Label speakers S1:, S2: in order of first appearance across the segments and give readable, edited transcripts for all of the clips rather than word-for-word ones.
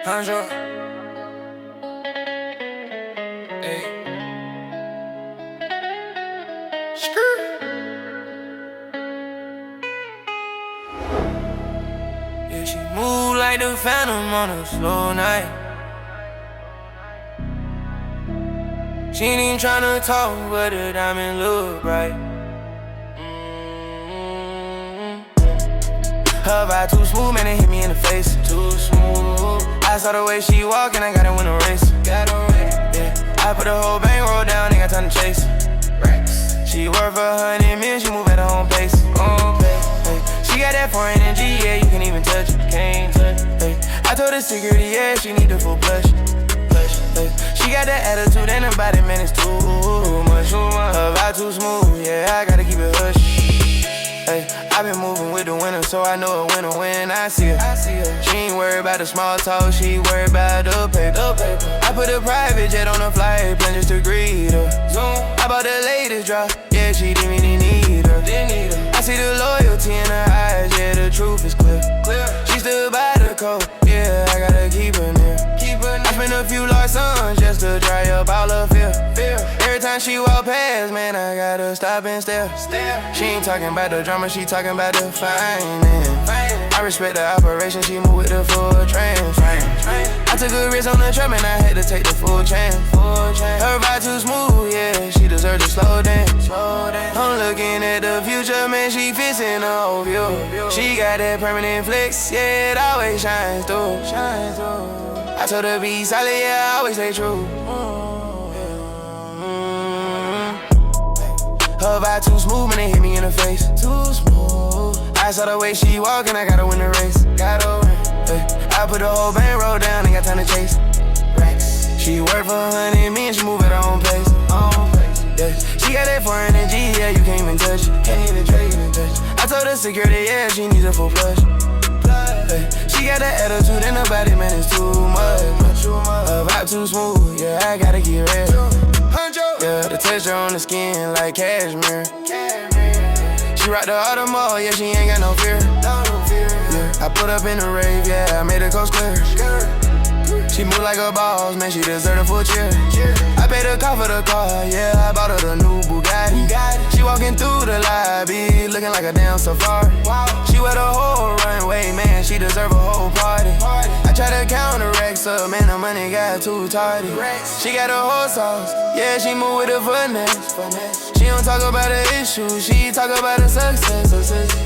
S1: Hanjo. Hey. Skirt. Yeah, she move like the phantom on a slow night. She ain't even tryna talk, but the diamond look bright. Her vibe too smooth, man, it hit me in the face. Too smooth. I saw the way she walk and I gotta win a race. Yeah. I put the whole bankroll down, ain't got time to chase. She worth 100 million, she move at her own pace. Hey. She got that foreign energy, yeah, you can't even touch it. Can't touch it. Hey. I told her security, yeah, she need the full plush. Hey. She got that attitude and her body, man, it's too much. Her vibe too smooth, yeah, I gotta keep it hush. Hey, I been moving with the winner, so I know a winner when I see her. She ain't worried about the small talk, she worried about the paper. I put a private jet on a flight plan just to greet her. I bought the latest drop, yeah, she didn't really need her. I see the loyalty in her eyes, yeah, the truth is clear. She stood by the code, yeah, I gotta keep her near. I spent a few large sons just to dry up all her fear. Every time she walk past, man, I gotta stop and stare. She ain't talking about the drama, she talking about the finance. I respect the operation, she move with the full train. I took a risk on the trap and I had to take the full chance. Her vibe too smooth, yeah, she deserves to slow down. I'm looking at the future, man, she fits in the whole view. She got that permanent flex, yeah, it always shines through. I told her be solid, yeah, I always stay true. Her vibe too smooth, man, it hit me in the face. Too smooth. I saw the way she walk and I gotta win the race. I put the whole bankroll down, ain't got time to chase. She worth 100 million, she move at her own pace. Yeah. She got that foreign energy, yeah, you can't even touch it. I told her security, yeah, she needs a full flush. She got that attitude in her body, man, it's too much. Her vibe too smooth, yeah, I gotta get real. Yeah, the texture on the skin like cashmere. She rock the Audemars, yeah, she ain't got no fear. Yeah, I put up in the rave, yeah, I made the coast clear. She move like a boss, man, she deserve a full cheer. I paid her car for the car, yeah, I bought her the new Bugatti. She walking through the lobby, looking like a damn safari. She wear the whole runway, man, she deserve a whole party. I try to count the racks up, man, the money got too tardy. She got a whole sauce, yeah, she move with the finesse. She don't talk about the issue, she talk about the success.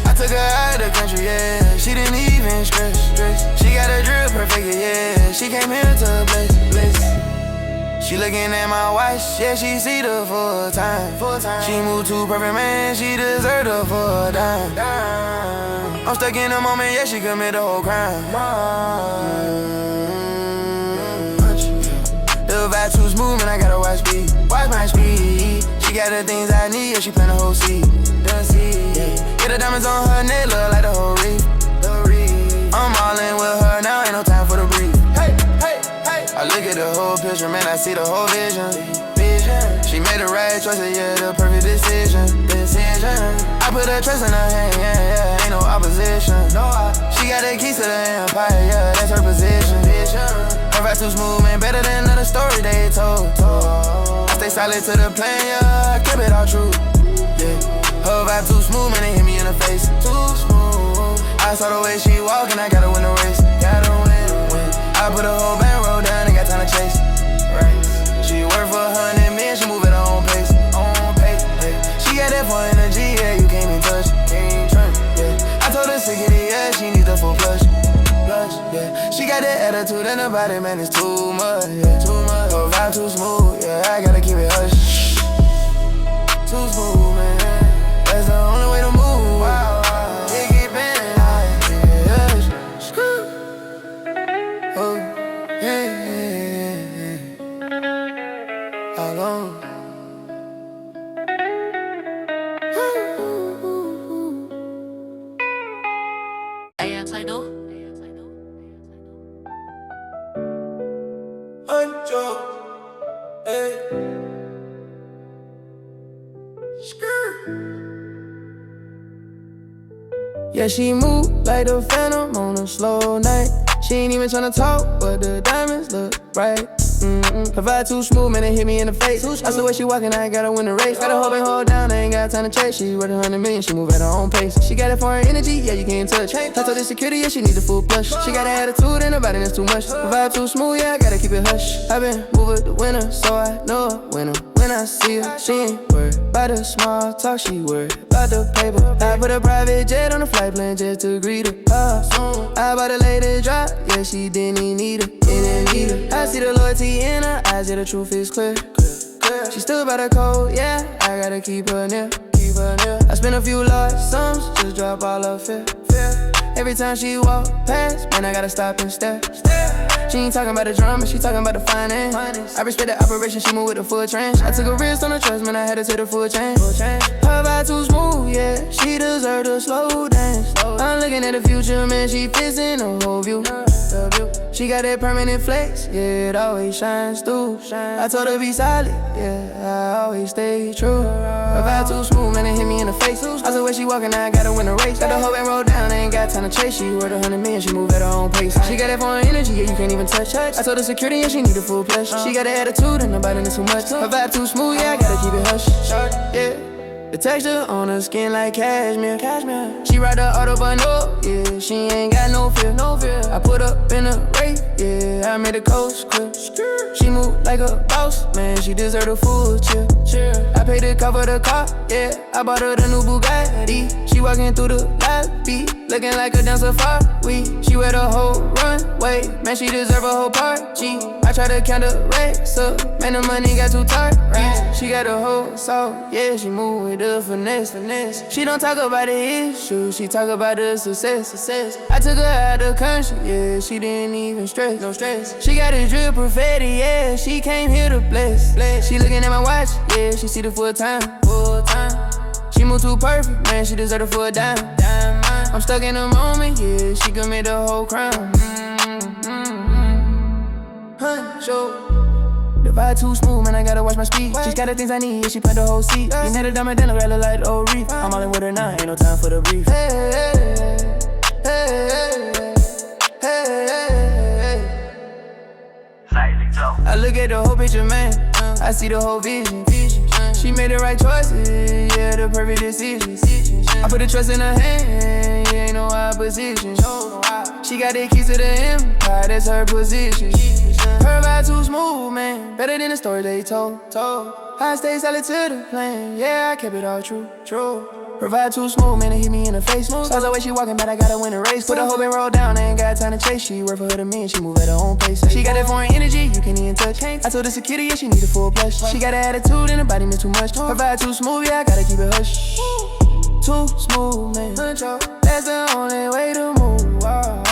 S1: I took her out of the country, yeah, she didn't even stress. She got a drip perfect, yeah, she came here to bliss. She looking at my watch, yeah, she see the full time. She move too perfect, man, she deserve the full dime. I'm stuck in the moment, yeah, she commit the whole crime. The vibe too smooth, man, I gotta watch my speed. She got the things I need, yeah, she plant a whole seed. Yeah. Get the diamonds on her neck, look like the whole reef. I'm all in with her now, ain't no time for the breathe. I look at the whole picture, man, I see the whole vision. She made the right choice, yeah, the perfect decision. I put her trust in her hand, yeah, ain't no opposition. She got the keys to the empire, yeah, that's her position. Her vibe too smooth, man, better than another story they told. I stay solid to the plan, yeah, I keep it all true. Yeah. Her vibe too smooth, man, it hit me in the face. Too smooth. I saw the way she walk and I gotta win the race. I put a whole bankroll down, ain't got time to chase. She worth 100 million, she move at her own pace. She got that foreign energy, yeah, you can't even touch. Yeah. I told her security, yeah, she needs the full flush. Yeah. She got that attitude in her body, man, it's too much. Yeah. Her vibe too smooth, yeah, I gotta keep it hush. Too smooth, man, that's the only way to move. Wow. How long? Yeah, she move like the phantom on a slow night. She ain't even tryna talk, but the diamonds look bright. Her vibe too smooth, man, it hit me in the face. I saw where she walking, I gotta win the race. Gotta hold and hold down, I ain't got time to chase. She worth 100 million, she move at her own pace. She got it for her energy, yeah, you can't touch. I told the security, yeah, she need the full plush. She got an attitude and her body that's too much. Her vibe too smooth, yeah, I gotta keep it hush. I been moving the winner, so I know a winner. When I see her, she ain't worried about the small talk, she worried about the paper. I put a private jet on the flight plan just to greet her. I bought a lady drop, yeah, she didn't even need her. I see the loyalty in her eyes, yeah, the truth is clear. She stood by the code, yeah, I gotta keep her near. I spent a few large sums, just drop all her fear. Every time she walk past, man, I gotta stop and stare. She ain't talking about the drama, she talking about the finance. I respect the operation, she move with the full tranche. I took a risk on the trust, man, I had to take the full change. Her vibe too smooth, yeah, she deserve a slow dance. I'm looking at the future, man, she fits in the whole view. She got that permanent flex, yeah, it always shines through. I told her be solid, yeah, I always stay true. Her vibe too smooth, man, it hit me in the face. I saw where she walking, now I gotta win the race. Got the whole and roll down, I ain't got time to chase. She worth 100 million, she move at her own pace. She got that foreign energy, yeah, you can't even touch. I told her security, and she need a full plush. She got an attitude, and nobody knows too much. Her vibe too smooth, yeah, I gotta keep it hush. Yeah. The texture on her skin like cashmere. She ride the Autobahn, yeah, she ain't got no fear. I put up in a race, yeah, I made the coast clear. She move like a boss, man, she deserve a full cheer. I paid to cover the car, yeah, I bought her the new Bugatti. She walking through the lobby, looking like a dancer Farley. She wear the whole runway, man, she deserve a whole party. I try to count the racks up, man, the money got too tight. She got a whole soul, yeah, she move with the finesse. She don't talk about the issues, she talk about the success. I took her out the country, yeah, she didn't even stress, no stress. She got a drip prophetic, yeah, she came here to bless. She looking at my watch, yeah, she see the full time. She move too perfect, man, she deserve a full dime. I'm stuck in the moment, yeah, she commit the whole crime. Show. The vibe too smooth, man, I gotta watch my speed. She's got the things I need, yeah, she put the whole seat. You need a diamond, then I rather like the old reef. I'm all in with her now, ain't no time for the brief. I look at the whole picture, man, I see the whole vision. She made the right choices, yeah, the perfect decisions. I put the trust in her hand, yeah, ain't no opposition. She got the keys to the empire, that's her position. Her vibe too smooth, man, better than the story they told. I stay solid to the plan, yeah, I kept it all true. Her vibe too smooth, man, it hit me in the face. Saw the way she walking, but I gotta win the race. Put a hope and roll down, I ain't got time to chase. She work for her to me and she move at her own pace. She got that foreign energy, you can't even touch. I told the security, yeah, she need a full plush. She got an attitude and her body means too much. Her vibe too smooth, yeah, I gotta keep it hush. Too smooth, man, that's the only way to move.